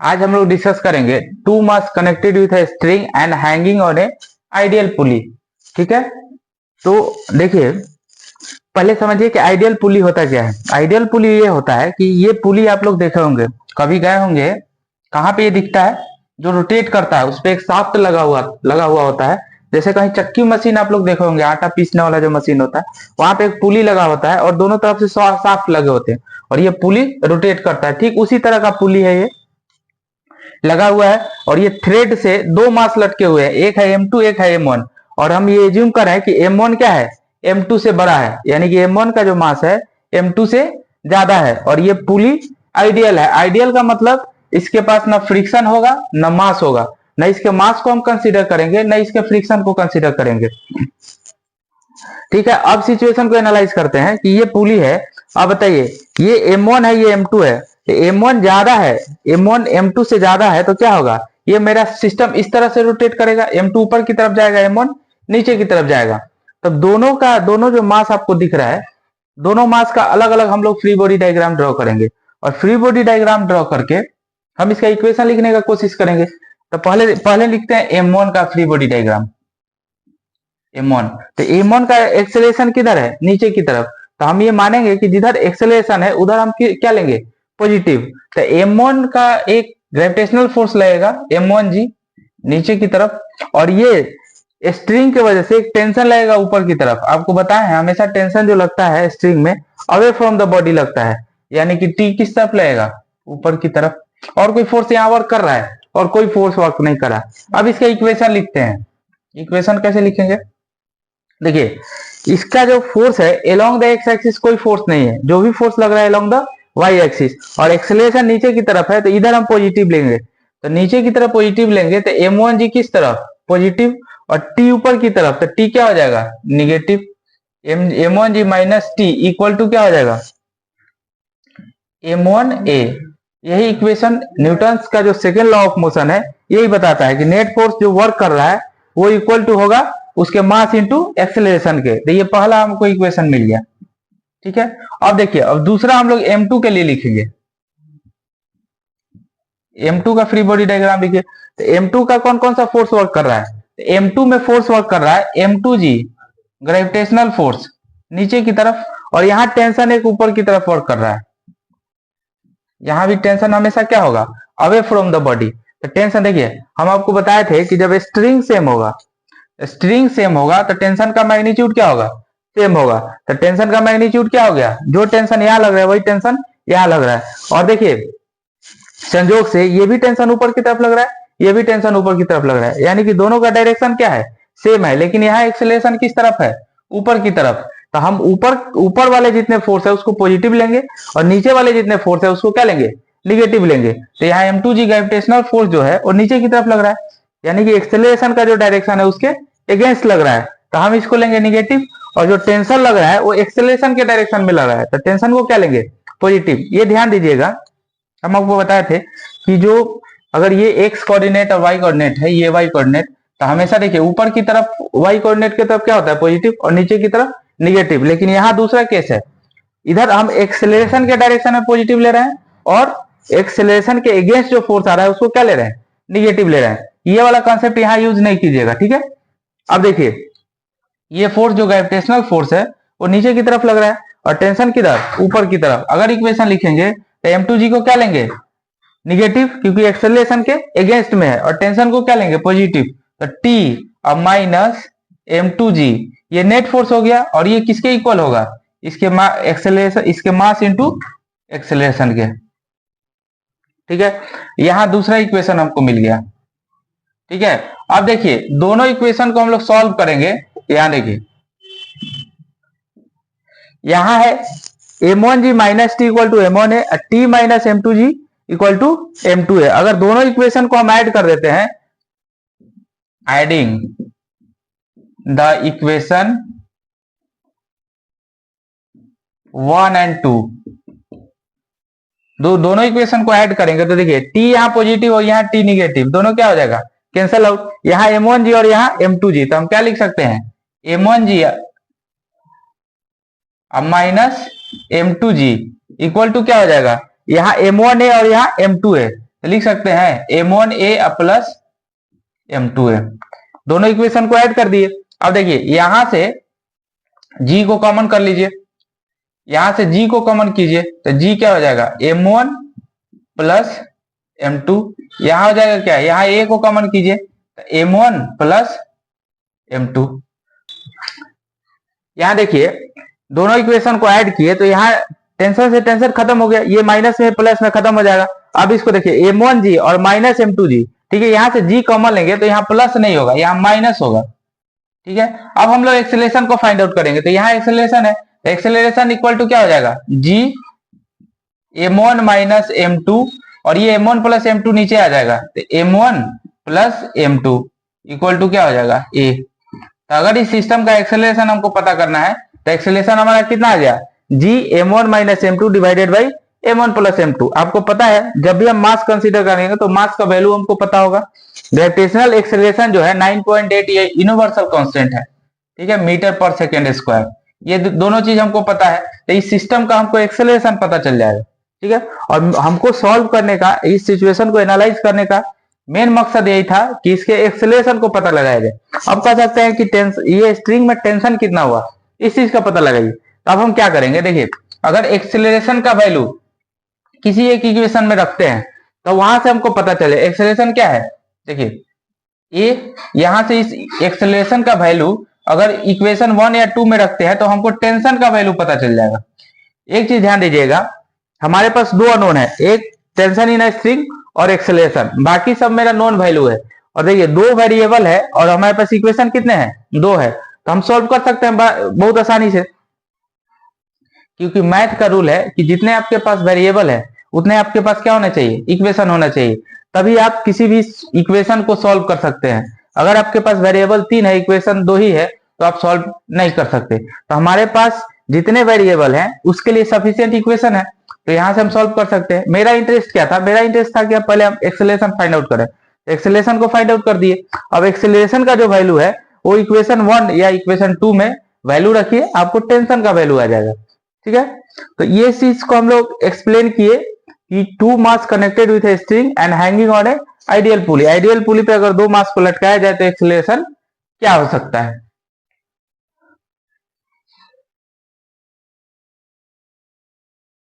आज हम लोग डिस्कस करेंगे two mass connected with a string and hanging on a ideal pulley. ठीक है, तो देखिए पहले समझिए कि आइडियल पुली होता क्या है। आइडियल पुली ये होता है कि ये पुली आप लोग देखे होंगे, कभी गए होंगे, कहाँ पे ये दिखता है, जो रोटेट करता है उस पर एक शाफ्ट लगा हुआ होता है। जैसे कहीं चक्की मशीन आप लोग देखे होंगे, आटा पीसने वाला जो मशीन होता है, वहां पे एक पुली लगा होता है और दोनों तरफ से शाफ्ट लगे होते हैं और ये पुली रोटेट करता है। ठीक उसी तरह का पुली है, ये लगा हुआ है और ये थ्रेड से दो मास लटके हुए हैं, एक है M2 एक है M1। और हम ये एज्यूम कर रहे हैं कि M1 क्या है, M2 से बड़ा है, यानी कि M1 का जो मास है M2 से ज्यादा है और ये पुली आइडियल है। आइडियल का मतलब इसके पास ना फ्रिक्शन होगा ना मास होगा, न इसके मास को हम कंसीडर करेंगे न इसके फ्रिक्शन को कंसीडर करेंगे। ठीक है, अब सिचुएशन को एनालाइज करते हैं कि ये पुली है। अब बताइए ये M1 है ये M2 है, M1 ज्यादा है, M1 M2 से ज्यादा है तो क्या होगा, ये मेरा सिस्टम इस तरह से रोटेट करेगा, M2 ऊपर की तरफ जाएगा, M1 नीचे की तरफ जाएगा। तब दोनों जो मास आपको दिख रहा है, दोनों मास का अलग अलग हम लोग फ्री बॉडी डायग्राम ड्रॉ करेंगे और फ्री बॉडी डायग्राम ड्रॉ करके हम इसका इक्वेशन लिखने का कोशिश करेंगे। तो पहले लिखते हैं M1 का फ्री बॉडी डायग्राम। M1 तो M1 का एक्सेलरेशन किधर है, नीचे की तरफ, तो हम ये मानेंगे कि जिधर एक्सेलरेशन है उधर हम क्या लेंगे, पॉजिटिव। तो M1 का एक ग्रेविटेशनल फोर्स लगेगा M1G नीचे की तरफ, और ये स्ट्रिंग की वजह से एक टेंशन लगेगा ऊपर की तरफ। आपको बताएं हमेशा टेंशन जो लगता है स्ट्रिंग में अवे फ्रॉम द बॉडी लगता है, यानी कि T किस तरफ लगेगा, ऊपर की तरफ। और कोई फोर्स यहाँ वर्क कर रहा है और कोई फोर्स वर्क नहीं कर रहा। अब इसका इक्वेशन लिखते हैं। इक्वेशन कैसे लिखेंगे, देखिए इसका जो फोर्स है एलोंग द एक्स एक्सिस कोई फोर्स नहीं है, जो भी फोर्स लग रहा है एलोंग द वाई एक्सिस, और एक्सेलरेशन नीचे की तरफ है तो इधर हम पॉजिटिव लेंगे। तो नीचे की तरफ पॉजिटिव लेंगे तो M1G किस तरफ, पॉजिटिव, और T ऊपर की तरफ तो T क्या हो जाएगा, negative. M1G minus T equal to क्या हो जाएगा, M1A। यही इक्वेशन न्यूटन्स का जो सेकेंड लॉ ऑफ मोशन है यही बताता है कि नेट फोर्स जो वर्क कर रहा है वो इक्वल टू होगा उसके मास इंटू एक्सेलरेशन के। तो ये पहला हमको इक्वेशन मिल गया। ठीक है, अब देखिए अब दूसरा हम लोग M2 के लिए लिखेंगे। M2 का फ्री बॉडी डायग्राम लिखिए। तो M2 का कौन कौन सा फोर्स वर्क कर रहा है, तो M2 में फोर्स वर्क कर रहा है M2G ग्रेविटेशनल फोर्स नीचे की तरफ, और यहाँ टेंशन एक ऊपर की तरफ वर्क कर रहा है। यहाँ भी टेंशन हमेशा क्या होगा, अवे फ्रॉम द बॉडी। तो टेंशन देखिए हम आपको बताए थे कि जब स्ट्रिंग सेम होगा तो टेंशन का मैग्नीट्यूड क्या होगा, सेम होगा। तो टेंशन का मैग्नीट्यूड क्या हो गया, जो टेंशन यहाँ लग रहा है वही टेंशन यहाँ लग रहा है। और देखिए संयोग से ये भी टेंशन ऊपर की तरफ लग रहा है, ये भी टेंशन ऊपर की तरफ लग रहा है, यानी कि दोनों का डायरेक्शन क्या है, सेम है। लेकिन यहाँ एक्सेलरेशन किस तरफ है, ऊपर की तरफ। तो हम ऊपर वाले जितने फोर्स है उसको पॉजिटिव लेंगे और नीचे वाले जितने फोर्स है उसको क्या लेंगे, निगेटिव लेंगे। तो यहाँ M2G ग्रेविटेशनल फोर्स जो है वो नीचे की तरफ लग रहा है, यानी कि एक्सेलरेशन का जो डायरेक्शन है उसके अगेंस्ट लग रहा है, तो हम इसको लेंगे निगेटिव। और जो टेंशन लग रहा है वो एक्सेलरेशन के डायरेक्शन में लग रहा है, तो टेंशन को क्या लेंगे, पॉजिटिव। ये ध्यान दीजिएगा, हम आपको बताए थे कि जो अगर ये एक्स कोऑर्डिनेट और वाई कोऑर्डिनेट है, ये वाई कोऑर्डिनेट, तो हमेशा देखिए ऊपर की तरफ वाई कोऑर्डिनेट की तरफ क्या होता है, पॉजिटिव, और नीचे की तरफ निगेटिव। लेकिन यहाँ दूसरा केस है, इधर हम एक्सेलरेशन के डायरेक्शन में पॉजिटिव ले रहे हैं और एक्सेलरेशन के अगेंस्ट जो फोर्स आ रहा है उसको क्या ले रहे हैं, निगेटिव ले रहे हैं। ये वाला कॉन्सेप्ट यहाँ यूज नहीं कीजिएगा। ठीक है, अब देखिए ये फोर्स जो ग्रेविटेशनल फोर्स है वो नीचे की तरफ लग रहा है और टेंशन किधर, ऊपर की तरफ। अगर इक्वेशन लिखेंगे तो M2G को क्या लेंगे, निगेटिव, क्योंकि एक्सेलरेशन के अगेंस्ट में है, और टेंशन को क्या लेंगे, पॉजिटिव। तो T अब माइनस M2G, ये नेट फोर्स हो गया, और ये किसके इक्वल होगा, इसके एक्सेलरेशन, इसके मास इंटू एक्सेलरेशन के। ठीक है, यहां दूसरा इक्वेशन हमको मिल गया। ठीक है, अब देखिए दोनों इक्वेशन को हम लोग सॉल्व करेंगे। यहां देखिए यहां है M1G minus T equal to M1 है, T minus M2G equal to M2 है। अगर दोनों इक्वेशन को हम ऐड कर देते हैं, एडिंग द इक्वेशन 1 एंड 2, दोनों इक्वेशन को ऐड करेंगे तो देखिए T यहाँ पॉजिटिव और यहाँ T निगेटिव, दोनों क्या हो जाएगा, कैंसल आउट। यहाँ M1G और यहाँ M2G, तो हम क्या लिख सकते हैं, M1G अब माइनस M2G इक्वल टू क्या हो जाएगा, यहाँ M1A और यहाँ M2A, तो लिख सकते हैं m1a प्लस m2a, दोनों इक्वेशन को ऐड कर दिए। अब देखिए यहां से g को कॉमन कर लीजिए, यहां से g को कॉमन कीजिए तो g क्या हो जाएगा m1 प्लस m2, यहां हो जाएगा क्या, यहाँ a को कॉमन कीजिए तो m1 प्लस m2। यहां देखिए दोनों इक्वेशन को ऐड किए तो यहाँ टेंशन से टेंशन खत्म हो गया, ये माइनस में प्लस में खत्म हो जाएगा। अब इसको देखिए m1g और माइनस m2g, ठीक है, यहां से g कॉमन लेंगे तो यहाँ प्लस नहीं होगा, यहाँ माइनस होगा, ठीक है। अब हम लोग एक्सेलरेशन को फाइंड आउट करेंगे, तो यहाँ एक्सेलरेशन है, एक्सेलरेशन इक्वल टू क्या हो जाएगा g m1 माइनस m2, और ये m1 प्लस m2 नीचे आ जाएगा तो m1 plus m2 equal to क्या हो जाएगा a। तो अगर इस सिस्टम का एक्सेलरेशन हमको पता करना है तो एक्सेलरेशन हमारा कितना आ गया g m1 minus m2 divided by m1 plus m2। आपको पता है जब भी हम मास कंसीडर करेंगे तो मास का वैल्यू हमको पता होगा। ग्रेविटेशनल एक्सेलरेशन जो है 9.8 ये यूनिवर्सल कांस्टेंट है, ठीक है, मीटर पर सेकेंड स्क्वायर, ये दोनों चीज हमको पता है। तो इस सिस्टम का हमको एक्सेलरेशन पता चल जाएगा, ठीक है। और हमको सॉल्व करने का, इस सिचुएशन को एनालाइज करने का मेन मकसद यही था कि इसके एक्सेलरेशन को पता लगाया जाए। अब कह सकते हैं कि ये स्ट्रिंग में टेंशन कितना हुआ, इस चीज का पता लगाइए। तो अब हम क्या करेंगे, देखिए अगर एक्सेलरेशन का वैल्यू किसी एक इक्वेशन में रखते हैं तो वहां से हमको पता चले एक्सेलरेशन क्या है। देखिए ये यहां से इस एक्सेलरेशन का वैल्यू अगर इक्वेशन 1 या 2 में रखते हैं तो हमको टेंशन का वैल्यू पता चल जाएगा। एक चीज ध्यान दीजिएगा, हमारे पास दो अननोन है, एक टेंशन इन स्ट्रिंग और एक्सेलरेशन, बाकी सब मेरा नॉन वैल्यू है। और देखिए दो वेरिएबल है और हमारे पास इक्वेशन कितने हैं, दो है, तो हम सॉल्व कर सकते हैं बहुत आसानी से, क्योंकि मैथ का रूल है कि जितने आपके पास वेरिएबल है उतने आपके पास क्या होना चाहिए, इक्वेशन होना चाहिए, तभी आप किसी भी इक्वेशन को सॉल्व कर सकते हैं। अगर आपके पास वेरिएबल 3 है, इक्वेशन 2 ही है, तो आप सॉल्व नहीं कर सकते। तो हमारे पास जितने वेरिएबल हैं उसके लिए सफिशिएंट इक्वेशन है, तो यहां से हम सॉल्व कर सकते हैं। मेरा इंटरेस्ट क्या था, मेरा इंटरेस्ट था कि पहले हम एक्सेलरेशन फाइंड आउट करें, एक्सेलरेशन को फाइंड आउट कर दिए। अब एक्सेलरेशन का जो वैल्यू है वो इक्वेशन 1 या इक्वेशन 2 में वैल्यू रखिए, आपको टेंशन का वैल्यू आ जाएगा, ठीक है। तो ये चीज को हम लोग एक्सप्लेन किए कि two mass connected with a string and hanging on a ideal pulley, ideal pulley पे अगर दो मास को लटकाया जाए तो एक्सेलरेशन क्या हो सकता है।